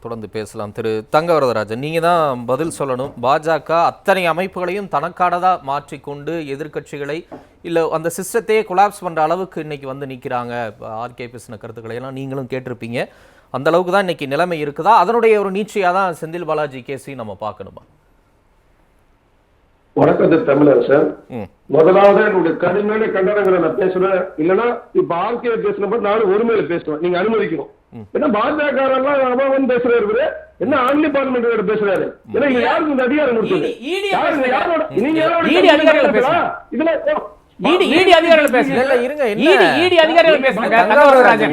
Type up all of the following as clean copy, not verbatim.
தொடர்ந்து பேசலாம். திரு தங்கவரதராஜன், நீங்க தான் பதில் சொல்லணும். பாஜக அத்தனை அமைப்புகளையும் தனக்கானதா மாற்றிக்கொண்டு எதிர்க்கட்சிகளை இல்ல அந்த சிஸ்டத்தையே கொலாப்ஸ் பண்ற அளவுக்கு இன்னைக்கு வந்து நிக்கிறாங்க. ஆர்கே பேசின கருத்துக்களை எல்லாம் நீங்களும் கேட்டிருப்பீங்க. அந்த அளவுக்கு தான் இன்னைக்கு நிலைமை இருக்குதா? அதனுடைய ஒரு நீட்சியா தான் செந்தில் பாலாஜி கேஸையும் நம்ம பார்க்கணுமா? வணக்கத்து தமிழரசன், முதலாவது என்னுடைய கடுமையான கண்டனங்களை நான் பேசுறேன். இல்லைன்னா இப்ப ஆர்கே பேசின நானும் ஒருமையில பேசுவேன், நீங்க அனுமதிக்கணும். ஏன்னா பாஜக அவன் பேசுறாரு, என்ன ஆன்லி பார்லிமெண்ட் பேசுறாரு. ஏன்னா இங்க யாருக்கு இந்த அதிகாரம் கொடுத்தது? நீங்க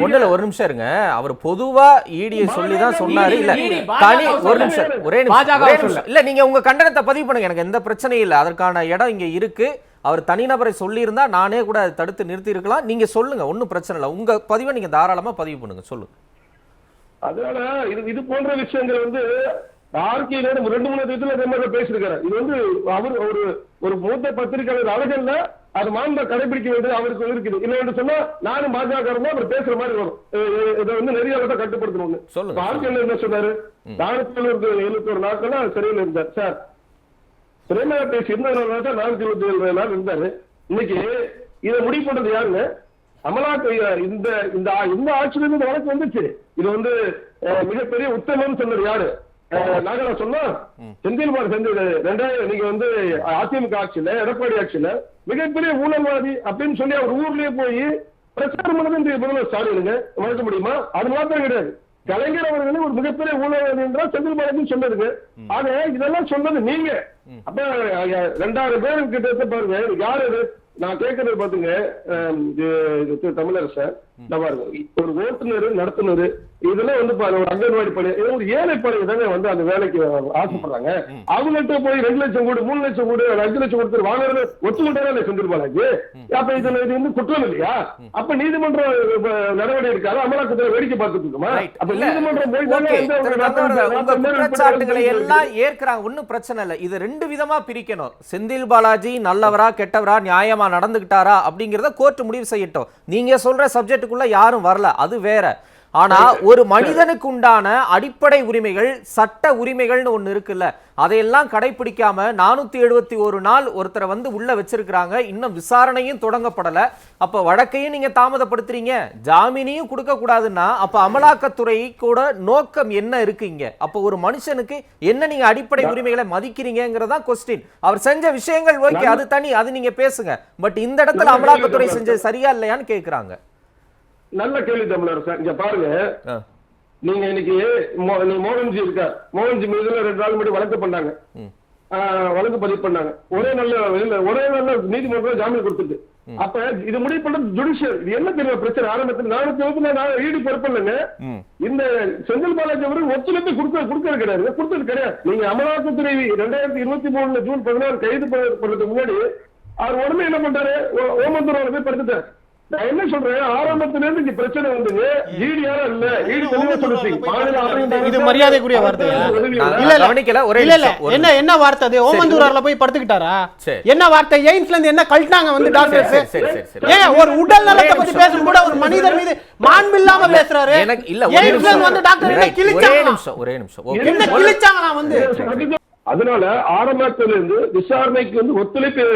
இதுல ஒரு நிமிஷம் இருங்க. அவர் பொதுவா ஈடியை சொல்லிதான் சொன்னாரு. இல்ல தனி ஒரு நிமிஷம், ஒரே நிமிஷம். இல்ல நீங்க உங்க கண்டனத்தை பதிவு பண்ணுங்க, எனக்கு எந்த பிரச்சனையும் இல்லை. அதற்கான இடம் இங்க இருக்கு. அவர் தனிநபரை சொல்லி இருந்தா நானே கூட தடுத்து நிறுத்தி இருக்கலாம். நீங்க சொல்லுங்க, ஒன்னும் பிரச்சனை இல்லை. உங்க பதிவை நீங்க தாராளமா பதிவு பண்ணுங்க, சொல்லுங்க. அதனால இது போன்ற விஷயங்கள் வந்து ஆர்கேயோட 2-3 விதத்துல பேசிருக்காரு. இது வந்து அவர் ஒரு மூத்த பத்திரிகையாளர் அழகல்ல, அது மாண்பை கடைபிடிக்க வேண்டியது அவருக்கு இருக்குது. இல்ல சொன்னா நானும் பாஜக அவர் பேசுற மாதிரி வரும். இதை வந்து நிறைய கட்டுப்படுத்தணும். ஆர்கே என்ன சொன்னாரு? 471 நாட்கள் சிறையில் இருந்தார் சார். சிறையில பேசி இருந்ததுனால 427 நாள் இருந்தாரு. இன்னைக்கு இதை முடிவு பண்றது யாருங்க? அமலாக்க இந்த ஆட்சியில இருந்து வழக்கு வந்துச்சு. இது வந்து மிகப்பெரிய உத்தமம் சொன்னது யாரு? நாங்க சொன்னா செந்தில் பாலாஜி செஞ்சது 2000 நீங்க வந்து அதிமுக ஆட்சியில, எடப்பாடி ஆட்சியில மிகப்பெரிய ஊழல்வாதி அப்படின்னு சொல்லி அவர் ஊர்லயே போய் பிரச்சாரம் பண்ணது முதல்வர் ஸ்டாலினுங்க. வழங்க முடியுமா? அது மாத்திரம் கிடையாது. கலைஞர் அவர்களே ஒரு மிகப்பெரிய ஊழல்வாதி என்றால் செந்தில் பாலாஜி சொன்னதுங்க. ஆக இதெல்லாம் சொன்னது நீங்க. அப்ப 2000 பேரு கிட்ட பாருங்க. யாரு நான் கேட்கறது பாத்துங்க தமிழரசன், ஒரு ஓட்டுநர் நடத்துனர் இதெல்லாம் வந்து ஒரு அங்கன்வாடி பணி, ஒரு ஏழை பணி தானே வந்து அந்த வேலைக்கு ஆசைப்படுறாங்க. அவங்கள்ட்ட போய் 2 லட்சம் கோடி 3 லட்சம் கோடி 5 லட்சம் கொடுத்து வாங்குறது ஒத்துக்கிட்டே செந்தில் பாலாஜி. அப்ப இது வந்து குற்றம் இல்லையா? அப்ப நீதிமன்றம் நடவடிக்கை இருக்காது, அமலாக்கத்துல வேடிக்கை பார்த்துட்டு இருக்குமா? அப்ப நீதிமன்றம் குற்றச்சாட்டுகளை எல்லாம் ஏற்கிறாங்க, ஒன்னும் பிரச்சனை இல்லை. இது 2 விதமா பிரிக்கணும். செந்தில் பாலாஜி நல்லவரா கெட்டவரா நியாயமா நடந்துகிட்டாரா அப்படிங்கறத கோர்ட் முடிவு செய்யட்டும். நீங்க சொல்ற சப்ஜெக்டுக்குள்ள யாரும் வரல, அது வேற. ஆனா ஒரு மனிதனுக்கு உண்டான அடிப்படை உரிமைகள், சட்ட உரிமைகள்னு ஒண்ணு இருக்குல்ல, அதையெல்லாம் கடைபிடிக்காம 471 நாள் ஒருத்தரை வந்து உள்ள வச்சிருக்கிறாங்க. இன்னும் விசாரணையும் தொடங்கப்படல. அப்ப வழக்கையும் நீங்க தாமதப்படுத்துறீங்க, ஜாமீனையும் கொடுக்க கூடாதுன்னா அப்ப அமலாக்கத்துறை கூட நோக்கம் என்ன இருக்குங்க? அப்ப ஒரு மனுஷனுக்கு என்ன நீங்க அடிப்படை உரிமைகளை மதிக்கிறீங்கிறதா கொஸ்டின். அவர் செஞ்ச விஷயங்கள் ஓகே, அது தனி, அது நீங்க பேசுங்க. பட் இந்த இடத்துல அமலாக்கத்துறை செஞ்சது சரியா இல்லையான்னு கேக்குறாங்க. நல்ல கேள்வி தமிழரசன். இங்க பாருங்க, நீங்க இன்னைக்கு மோகன்ஜி இருக்கார். மோகன்ஜி மீது 2 நாள் முன்னாடி வழக்கு பண்ணாங்க, வழக்கு பதிவு பண்ணாங்க. ஒரே நல்ல நீதிமன்றம் ஜாமீன் கொடுத்துட்டு. அப்ப இது முடிவு பண்றது ஜுடிஷியல். இது என்ன தெரியும் பிரச்சனை? ஆரம்பத்தில் 420 ஈடு பொறுப்பு இல்லைங்க. இந்த செந்தில் பாலாஜி அவர்கள் ஒத்துழைப்பு கொடுக்கறது கிடையாது. நீங்க அமலாக்கத்துறை 2023 ஜூன் 16 கைது பண்றதுக்கு முன்னாடி அவர் உடனே என்ன பண்றாரு? ஓமந்தூர் போய் படுத்துட்டார். நான் என்ன சொல்றேன், ஆரம்பத்துல இருந்து இங்க பிரச்சனை வந்தது ஈடு யாரும் இல்ல. இது மரியாதைக்குரிய வார்த்தை இல்ல. என்ன வார்த்தை அது? ஓமந்தூரார்ல போய் படுத்துக்கிட்டாரா? என்ன வார்த்தை? எய்ம்ஸ்ல இருந்து என்ன கழட்டாங்க வந்து டாக்டர்ஸ்? ஏன் ஒரு உடல் நலத்தை பத்தி பேசும் கூட ஒரு மனிதர் மீது மாண்பு இல்லாம பேசுறாரு? எய்ம்ஸ்ல வந்து டாக்டர் என்ன கிழிச்சாங்க? என்ன கிழிச்சாங்களா வந்து? அதனால ஆரம்பத்துல இருந்து விசாரணைக்கு வந்து ஒத்துழைப்பு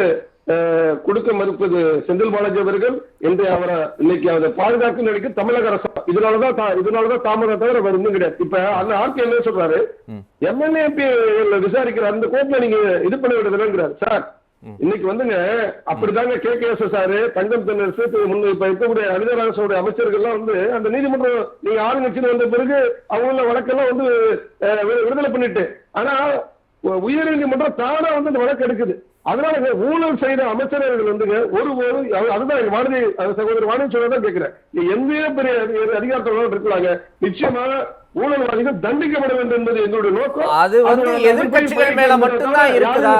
கொடுக்க மறுப்பது செந்தில் பாலாஜி அவர்கள் என்று அவரை இன்னைக்கு அவரை பாதுகாக்க நினைக்க தமிழக அரசு. இதனாலதான் தாமதம் தவிர வேற ஒன்றும் கிடையாது. இப்ப அந்த ஆட்சி என்ன சொல்றாரு? எம்எல்ஏ விசாரிக்கிற அந்த கோர்ட்ல நீங்க இது பண்ண விடுறதுங்கிறாரு. சார் இன்னைக்கு வந்துங்க அப்படிதாங்க KKS தங்கம் தென்னரசு இப்ப இருக்கக்கூடிய அனிதராசனுடைய அமைச்சர்கள்லாம் வந்து அந்த நீதிமன்றம் நீங்க ஆளுங்கட்சியில் வந்த பிறகு அவங்கள வழக்கெல்லாம் வந்து விடுதலை பண்ணிட்டு, ஆனா உயர் நீதிமன்றம் தானா வந்து அந்த வழக்கு எடுக்குது. அதனால ஊழல் செய்த அமைச்சர்கள் வந்துங்க அதுதான் வானதி சகோதரி வானதி சொல்லதான் கேட்கிறேன். எந்த பெரிய அதிகாரத்தோட இருக்கலாங்க. நிச்சயமா ஊழல்வாதிகள் தண்டிக்கப்பட வேண்டும் என்பது எங்களுடைய நோக்கம். அது வந்து எதிர்க்கட்சிகள் மேல மட்டும்தான் இருக்குதா?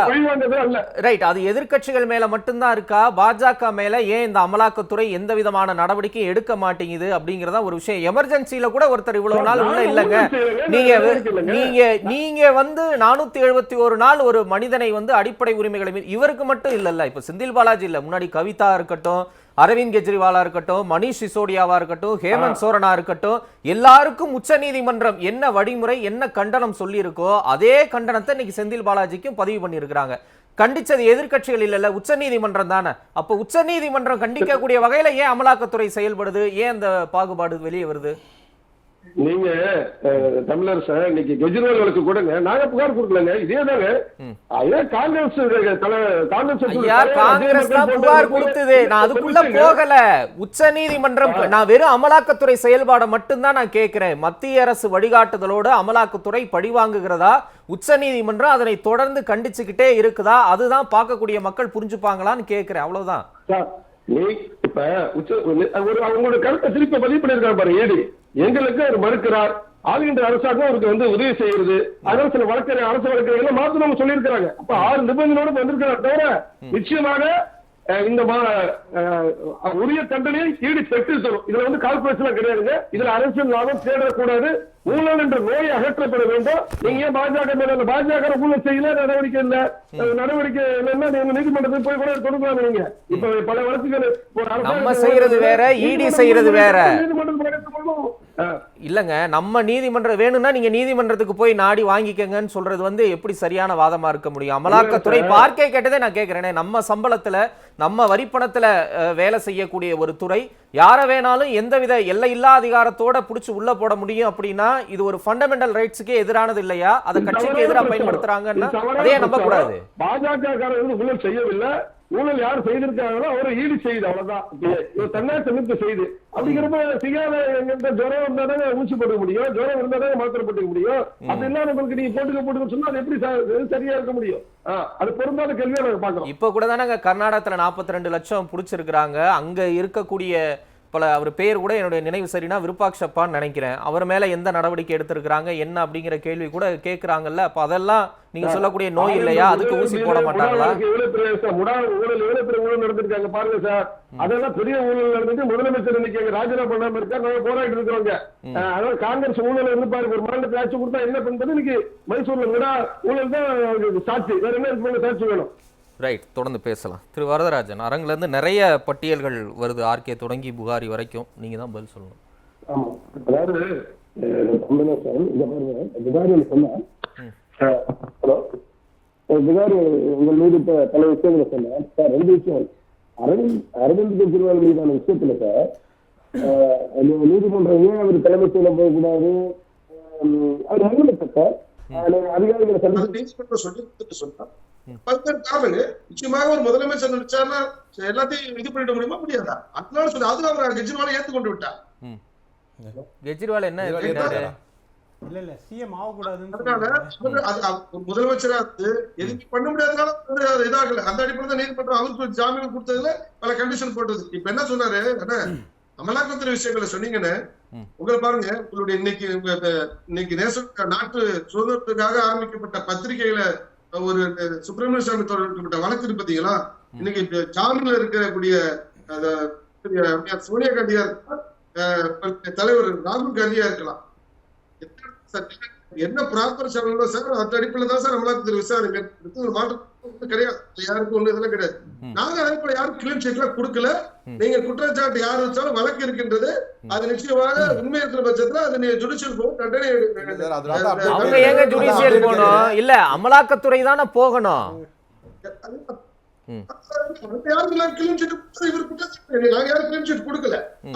ரைட், அது எதிர்க்கட்சிகள் மேல மட்டும்தான் இருக்கா? பாஜக மேல ஏன் இந்த அமலாக்கத்துறை எந்த விதமான நடவடிக்கையும் எடுக்க மாட்டேங்குது அப்படிங்கறதா ஒரு விஷயம். எமர்ஜென்சில கூட ஒருத்தர் இவ்வளவு நாள் உள்ள இல்லங்க. நீங்க வந்து 471 நாள் ஒரு மனிதனை வந்து அடிப்படை உரிமைகளை இவருக்கு மட்டும் இல்லல்ல. இப்ப செந்தில் பாலாஜி இல்ல, முன்னாடி கவிதா இருக்கட்டும், அரவிந்த் கெஜ்ரிவாலா இருக்கட்டும், மணிஷ் சிசோடியாவா இருக்கட்டும், ஹேமந்த் சோரனா இருக்கட்டும், எல்லாருக்கும் உச்சநீதிமன்றம் என்ன வழிமுறை என்ன கண்டனம் சொல்லி இருக்கோ அதே கண்டனத்தை இன்னைக்கு செந்தில் பாலாஜிக்கும் பதிவு பண்ணியிருக்கிறாங்க. கண்டிச்சது எதிர்க்கட்சிகள் இல்ல, உச்சநீதிமன்றம் தானே. அப்ப உச்சநீதிமன்றம் கண்டிக்கக்கூடிய வகையில ஏன் அமலாக்கத்துறை செயல்படுது? ஏன் அந்த பாகுபாடு வெளியே வருது? நீங்க தமிழர் சார் இன்னைக்கு கெஜ்ரிவால் வழக்கு கூடங்க நாங்க புகார் கொடுக்கலங்க. இதேதாங்க காங்கிரஸ் புகார் கொடுத்தது. நான் அதுக்குள்ள போகல. உச்ச நீதிமன்றம் நான் வெறும் அமலாக்கத்துறை செயல்பாட மட்டும்தான் நான் கேட்கிறேன். மத்திய அரசு வழிகாட்டுதலோடு அமலாக்கத்துறை பழிவாங்குகிறதா? உச்ச நீதிமன்றம் அதனை தொடர்ந்து கண்டிச்சுக்கிட்டே இருக்குதா? அதுதான் பார்க்கக்கூடிய மக்கள் புரிஞ்சுப்பாங்களான்னு கேட்கிறேன். அவ்வளவுதான். இப்ப அவங்களோட கருத்தை திருப்பி பதிவு பண்ணிருக்காரு பாரு ஏடி. எங்களுக்கு அவர் மறுக்கிறார், ஆளுகின்ற அரசாங்கம் அவருக்கு உதவி செய்யறது, அதனால சில வழக்கறிஞர் அரசு வழக்கறிஞர்கள் மாத்தணும் சொல்லியிருக்கிறாங்க. அப்ப 6 நிபந்தனையோடு வந்திருக்கிறார். தவிர நிச்சயமாக இந்த உரிய தண்டனையை ஈடு பெற்று தரும். இதுல கால்குலேஷன் கிடையாதுங்க. இதுல அரசியல் லாபம் தேடக்கூடாது. ஊழல் என்ற நோயை அகற்றப்பட வேண்டும். நீங்க பாஜக மேல பாஜக ஊழல் செய்யல, நடவடிக்கை இல்ல, நடவடிக்கை இல்லைன்னா நீங்க நீதிமன்றத்தில் போய் கூட கொடுக்கலாம். நீங்க இப்ப பல வழக்குகள் நம்ம செய்யறது வேற, இடி செய்யறது வேற இல்லங்க. நம்ம நீதிமன்றம் வேணும்னா நீங்க நீதிமன்றத்துக்கு போய் நாடி வாங்கிக்கங்கன்னு சொல்றது எப்படி சரியான வாதமா இருக்க முடியும்? அமலாக்கத்துறை பார்க்கே கேட்டதே நான் கேட்கிறேனே. நம்ம சம்பளத்துல நம்ம வரிப்பணத்துல வேலை செய்யக்கூடிய ஒரு துறை யார வேணாலும் எந்தவித எல்லையில்லா அதிகாரத்தோட புடிச்சு உள்ள போட முடியும் அப்படின்னா இது ஒரு ஃபண்டமெண்டல் ரைட்ஸ்க்கே எதிரானது இல்லையா? அதை கட்சிக்கு எதிராக பயன்படுத்துறாங்கன்னா அதே நம்ப கூடாது. பாஜக ஊழல் செய்யவில்லை. ஊழல் யார் செய்திருக்காங்களோ அவரை ஈடு செய்யுது. அவ்வளவுதான். தன்னாட்சி அமைப்பு செய்து அப்படிங்கிறப்ப சிகாத எங்கிட்ட ஜுரம் இருந்தாதாங்க ஊசி போட்டுக்க முடியும், ஜுரம் இருந்தாதாங்க மாத்திரை போட்டுக்க முடியும். அப்படி இல்லாம உங்களுக்கு நீங்க போட்டுக்க சொன்னா அது எப்படி சரியா இருக்க முடியும்? அது பொருந்தாத கேள்வியா நாங்க பாக்கிறோம். இப்ப கூட தானே கர்நாடகத்துல 42 லட்சம் புடிச்சிருக்காங்க. அங்க இருக்கக்கூடிய அவர் பேர் கூட என்னுடைய நினைவு சரினா விருப்பாக்ஷப்பான்னு நினைக்கிறேன். அவர் மேல எந்த நடவடிக்கை எடுத்திருக்காங்க என்ன அப்படிங்கிற கேள்வி கூட கேட்கிறாங்கல்ல. அப்ப அதெல்லாம் நீங்க சொல்லக்கூடிய நோய் இல்லையா? அதுக்கு ஊசி போட மாட்டாங்களா? ஊழல் நடந்திருக்காங்க பாருங்க சார். அதெல்லாம் பெரிய ஊழல் நடந்துட்டு முதலமைச்சர் இன்னைக்கு ராஜினாமா பண்ணாம இருக்கா. நாங்க போராடிட்டு இருக்கிறோங்க. அதாவது காங்கிரஸ் ஊழல் இருந்து பாருங்க. ஒரு மாநிலத்தில் ஆட்சி கொடுத்தா என்ன பண்றது? இன்னைக்கு மைசூர்ல ஊழல் தான் சாட்சி. வேற என்ன சாட்சி வேணும்? ரைட், தொடர்ந்து பேசலாம். திரு வரதராஜன், அரங்குல இருந்து நிறைய பட்டியல்கள் வருது, ஆர்கே தொடங்கி புகாரி வரைக்கும். நீங்க தான் பதில் சொல்லணும். ஆமா, அதாவது புகாரி உங்கள் மீது பல விஷயங்களை சொன்னேன் சார். 2 விஷயம். அரவிந்த் கெஜ்ரிவால் மீதான விஷயத்துல சார் நீதிமன்றம் ஏன் அவர் தலைமை செய்ய போகக்கூடாது? அவர் அறிவுறுத்த அதிகாரிகளை சொல்லி சொன்னார். பல்வேறு காரணங்க. நிச்சயமாக ஒரு முதலமைச்சர் நினைச்சாருன்னா எல்லாத்தையும் இது பண்ணிட முடியுமா? முடியாதா? அதனால சொல்லி அது அவர் கெஜ்ரிவாலை ஏற்றுக்கொண்டு விட்டார். கெஜ்ரிவால் என்ன இல்ல சிஎம் ஆகக்கூடாதுன்னு முதலமைச்சரா இருந்து எதுக்கு பண்ண முடியாதனால இதாகல. அந்த அடிப்படையில் நீதிமன்றம் அவருக்கு ஜாமீன் கொடுத்ததுல பல கண்டிஷன் போட்டது. இப்ப என்ன சொன்னாரு, அமலாக்கத்துறை விஷயங்களை சொன்னீங்கன்னு உங்களை பாருங்க. உங்களுடைய இன்னைக்கு நாட்டு சுதந்திரத்துக்காக ஆரம்பிக்கப்பட்ட பத்திரிகைகளை ஒரு சுப்பிரமணிய சாமி தொடர்பட்ட வழக்கு இருக்கு பாத்தீங்களா? இன்னைக்கு ஜாமீன்ல இருக்கக்கூடிய சோனியா காந்தியா இருக்கலாம், தலைவர் ராகுல் காந்தியா இருக்கலாம். என்ன ப்ராப்பர் சேனல் சார் அந்த அடிப்படையில் தான் சார் அமலாக்கத்துறை விசாரணை ஒரு மாற்றம் கிடையாது. யாருக்கும் ஒண்ணு இதெல்லாம் கிடையாது. நாங்க அடிப்படை யாரும் கிளீன் ஷீட் எல்லாம் கொடுக்கல. நீங்க குற்றச்சாட்டு யாரு வச்சாலும் வழக்கு இருக்கின்றது. அது நிச்சயமாக உண்மை இருக்கிற பட்சத்துல அது ஜுடிஷியல் போகும். தண்டனை அவங்க ஏங்க ஜுடிஷியல் போகணும்? இல்ல அமலாக்கத்துறை தானே போகணும்.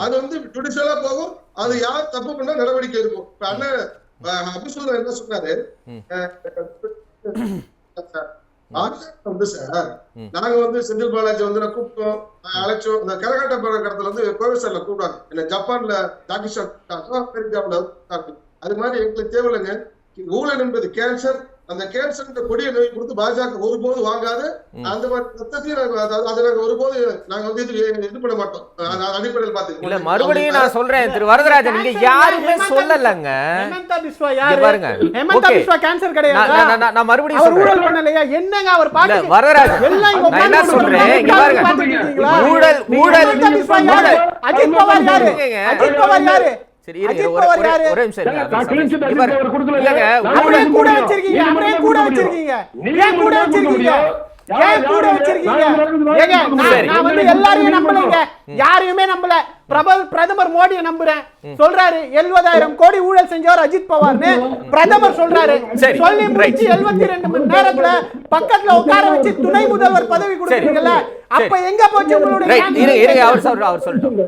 அது ஜுடிஷியலா போகும். அது யார் தப்பு பண்ணா நடவடிக்கை இருக்கும். இப்ப அண்ணன் அபிசுல்லா என்ன சொன்னாரு, சார் நாங்க செந்தில் பாலாஜி கூப்பிட்டோம், அழைச்சோம். இந்த கரகாட்ட கடத்துல கோவிசர்ல கூப்பிடாங்க. என்ன ஜப்பான்ல டாக்கிஷா அமெரிக்காவில அது மாதிரி எங்களுக்கு தேவையில்லைங்க. ஊழல் என்பது கேன்சர். அந்த கேன்சர் கொடிய நோய் கொடுத்து பாஜக ஒருபோது வாங்காது. அந்த மாதிரி ரத்தத்தையும் அதை நாங்க ஒருபோது நாங்க இது பண்ண மாட்டோம். அடிப்படையில் பாத்தீங்கன்னா மறுபடியும் நான் சொல்றேன் திரு வரதராஜன், நீங்க யாருமே சொல்லலங்க. பாருங்க கேன்சர் கிடையாது. நான் மறுபடியும் சொல்றேன் என்னங்க அவர் பாருங்க வரதராஜன், நான் என்ன சொல்றேன் இங்க பாருங்க. ஊழல் ஊழல் அஜித் பவார் யாரு? அஜித் பவார் யாரு? சரி ஒரே நிமிஷம் கூட வச்சிருக்கீங்க. ஏன் கூட வச்சிருக்கீங்க? ஏன் கூட வச்சிருக்கீங்க? ஏன் கூட வச்சிருக்கீங்க? ஏங்க நான் எல்லாரையும் நம்பலைங்க. யாரையுமே நம்பல. பிரதமர் மோடியை நம்புறேன் சொல்றாரு. 70,000 கோடி ஊழல் செஞ்சவர் அஜித் பவார்னு பிரதமர் சொல்றாரு. சொல்லி முடிச்சு 72 மணி நேரத்துல பக்கத்துல உட்கார வச்சு துணை முதல்வர் பதவி கொடுத்தீங்கல்ல, அப்ப எங்க போச்சு உங்களுடைய? அவர் சொல்லட்டும்.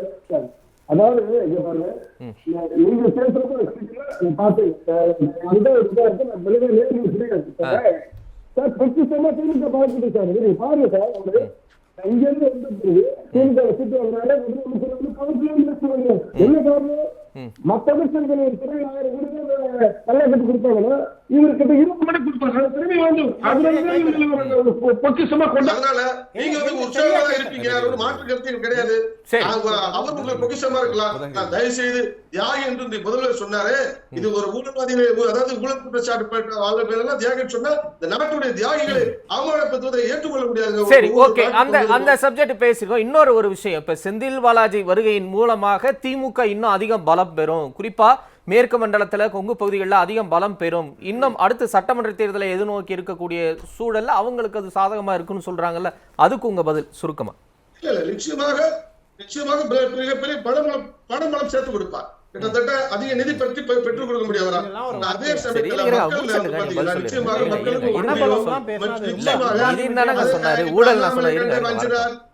அதாவது நீங்க பேசுறது பார்த்து சார் பொக்கிஷமா திமுக பார்த்துட்டு சார் நீங்க பாருங்க சார். அவரு இங்கிருந்து வந்த பிறகு திமுக வச்சுட்டு வந்தாலே என்ன காரணம்? மற்ற அமைச்சர்கள் ஒரு துறை 1000 கோடி தள்ள கட்டி கொடுப்பாங்கன்னா இவர்கிட்ட 20 மணி கொடுப்பாங்க. திரும்பி வந்து அதுல பொக்கிஷமா கொண்டாடுனால நீங்க வந்து உற்சாகமா இருப்பீங்க. ஒரு மாற்று கருத்து கிடையாது. அவர் உங்களுக்கு பொக்கிஷமா இருக்கலாம். தயவு செய்து தியாகி என்று முதல்வர் சொன்னாரு. இது ஒரு ஊழல்வாதி, அதாவது ஊழல் குற்றச்சாட்டு வாழ் பேரெல்லாம் தியாகி சொன்னா இந்த நாட்டுடைய தியாகிகளை அவமானப்படுத்துவதை ஏற்றுக்கொள்ள முடியாது. சரி, ஓகே, அந்த சப்ஜெக்ட் பேசிருக்கோம். இன்னொரு ஒரு விஷயம், இப்ப செந்தில் பாலாஜி வருகையின் மூலமாக திமுக இன்னும் அதிகம் பலம் பெறும். குறிப்பா மேற்கு மண்டலத்துல கொங்கு பகுதிகளில் அதிகம் பலம் பெறும். இன்னும் அடுத்து சட்டமன்ற தேர்தலை எதிர்நோக்கி இருக்கக்கூடிய சூழல்ல அவங்களுக்கு அது சாதகமா இருக்குன்னு சொல்றாங்கல்ல, அதுக்கு உங்க பதில் சுருக்கமா? இல்ல, நிச்சயமாக மிகப்பெரிய பணபலம் சேர்த்து கொடுப்பார். கிட்டத்தட்ட அதிக நிதி பெற்றுக் கொடுக்க முடியாதா? அதே சமயத்தில்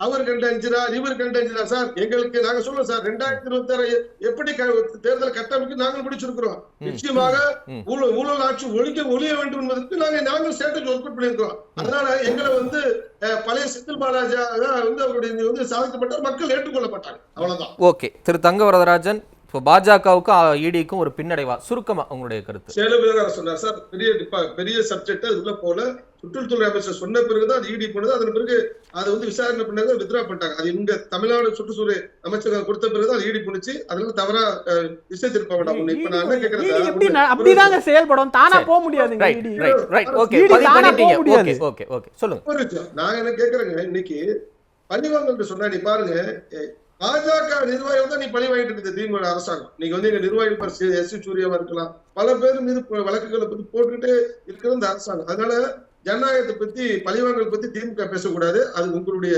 அவர் கண்டு அஞ்சினார், இவர் கண்டு அஞ்சினார். சார் எங்களுக்கு நாங்க சொல்லுவோம் சார், 2026 எப்படி தேர்தல் கட்டமைக்கு நாங்கள் முடிச்சிருக்கிறோம். நிச்சயமாக ஊழல் ஆட்சி ஒழிய வேண்டும் என்பதற்கு நாங்கள் ஸ்ட்ராட்டஜி ஒர்க் பண்ணியிருக்கிறோம். அதனால எங்களை வந்து பழைய செந்தில் பாலாஜி வந்து அவருடைய சாதிக்கப்பட்டார், மக்கள் ஏற்றுக்கொள்ளப்பட்டாங்க. அவ்வளவுதான். ஓகே, திரு தங்கவரதராஜன், இப்போ பாஜகவுக்கும் ஈடிக்கும் ஒரு பின்னடைவா, சுருக்கமா உங்களுடைய கருத்து? சொன்னார் சார், பெரிய சப்ஜெக்ட் அதுக்குள்ள போல சுற்றுச்சூழல் அமைச்சர் சொன்ன பிறகுதான் அது ஈடி போனது. அதன் பிறகு அது வந்து விசாரணை பண்ணாங்க, வித்ரா பண்ணிட்டாங்க. அது இங்க தமிழ்நாடு சுற்றுச்சூழல் அமைச்சர் கொடுத்த பிறகுதான் அது ஈடி பண்ணிச்சு. அதனால தவறா திசை திருப்ப வேண்டாம். இப்ப நான் என்ன கேக்குறேன், அப்படிதாங்க செயல்படும், தானா போக முடியாது. சொல்லுங்க. நான் என்ன கேக்குறேங்க, இன்னைக்கு பழிவாங்கல் சொன்னா நீ பாருங்க, பாஜக நிர்வாகிகள் தான் நீ பழி வாங்கிட்டு இருக்குது திமுக அரசாங்கம். நீங்க வந்து எங்க நிர்வாகிகள் எஸ் சூர்யாவா இருக்கலாம், பல பேர் மீது வழக்குகளை பத்தி போட்டுக்கிட்டு இருக்கிற இந்த அரசாங்கம். அதனால ஜனநாயகத்தை பத்தி பழிவாங்கல் பத்தி திமுக பேசக்கூடாது, அது உங்களுடைய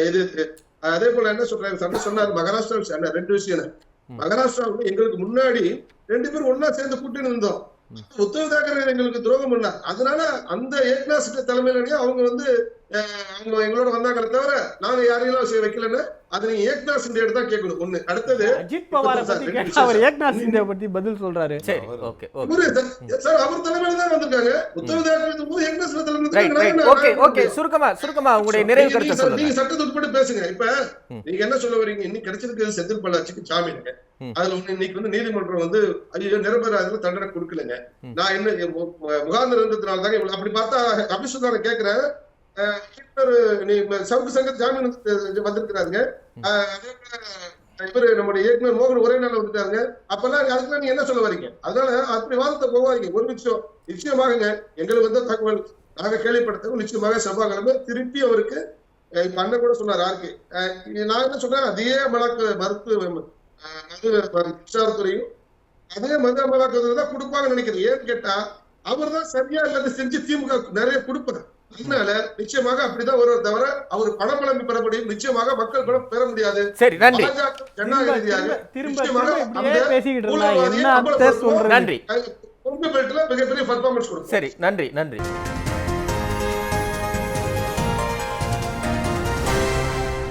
இது. அதே போல என்ன சொல்றாங்க சொன்னாரு, மகாராஷ்டிரா விஷயம் 2 விஷயம். மகாராஷ்டிராவில் எங்களுக்கு முன்னாடி 2 பேரும் ஒன்னா சேர்ந்து கூட்டின்னு இருந்தோம். உத்தவ் தாக்கரே எங்களுக்கு துரோகம் பண்ணார். அதனால அந்த ஏக்நாத் தலைமையிலேயே அவங்க வந்து அவங்க எங்களோட வந்தாங்களே தவிர நாங்க யாரையும் வைக்கலன்னு அது நீங்க ஏக்நாத் சிண்டே தான் கேட்கணும். ஒண்ணு. அடுத்தது அஜித் பவாரை பத்தி கேட்டா அவர் ஏக்நாத் சிண்டே பத்தி பதில் சொல்றாரு. சரி, ஓகே சார், அவர் தலைமையில தான் வந்திருக்காங்க. உத்தவ் தாக்கரே போது ஏக்நாத் சிண்டே தலைமையில. ஓகே சுருக்கமா உங்களுடைய நிறைவு கருத்தை சொல்லுங்க. நீங்க சட்டத்தை உட்பட பேசுங்க. இப்ப நீங்க என்ன சொல்ல வரீங்க, இன்னைக்கு கிடைச்சிருக்கு செந்தில் பாலாஜிக்கு ஜாமீனுங்க. அதுல இன்னைக்கு வந்து நீதிமன்றம் வந்து ஐயோ நிரபராதிகள் தண்டனை கொடுக்கலங்க. நான் என்ன முகாந்திரம் இருந்ததுனால தாங்க அப்படி பார்த்தா அபிஷேகம் கேட்கிறேன். சவுக்கு சங்கர் ஜாமீன் வந்திருக்கிறாருங்க. அதே போல இவரு நம்முடைய இயக்குனர் மோகன் ஒரே நாள் வந்துட்டாருங்க. அப்பெல்லாம் அதுக்கெல்லாம் நீங்க என்ன சொல்ல வரீங்க? அதனால அப்படி வாதத்தை போவாதீங்க. ஒரு நிச்சயமாகங்க எங்களுக்கு வந்து தகவல் நாங்க கேள்விப்படுத்தவும் நிச்சயமாக செவ்வாய்க்கிழமை திருப்பி அவருக்கு அண்ணன் கூட சொன்னார் யாருக்கு நான் என்ன சொல்றேன், அதே மருத்துவ விசாரத்துறையும் அதே மத அமலாக்கத்துறை தான் கொடுப்பாங்கன்னு நினைக்கிறேன். ஏன்னு கேட்டா அவர் தான் சரியா இல்லாத செஞ்சு திமுக நிறைய கொடுப்பது. அதனால நிச்சயமாக அப்படிதான் ஒரு தவிர அவர் பணம் பெற முடியும். நிச்சயமாக மக்கள் பணம் பெற முடியாது. சரி, நன்றி. ஜனநாயக ரீதியாக நன்றி. மிகப்பெரிய பர்ஃபார்மன்ஸ் கொடுக்கும். சரி, நன்றி.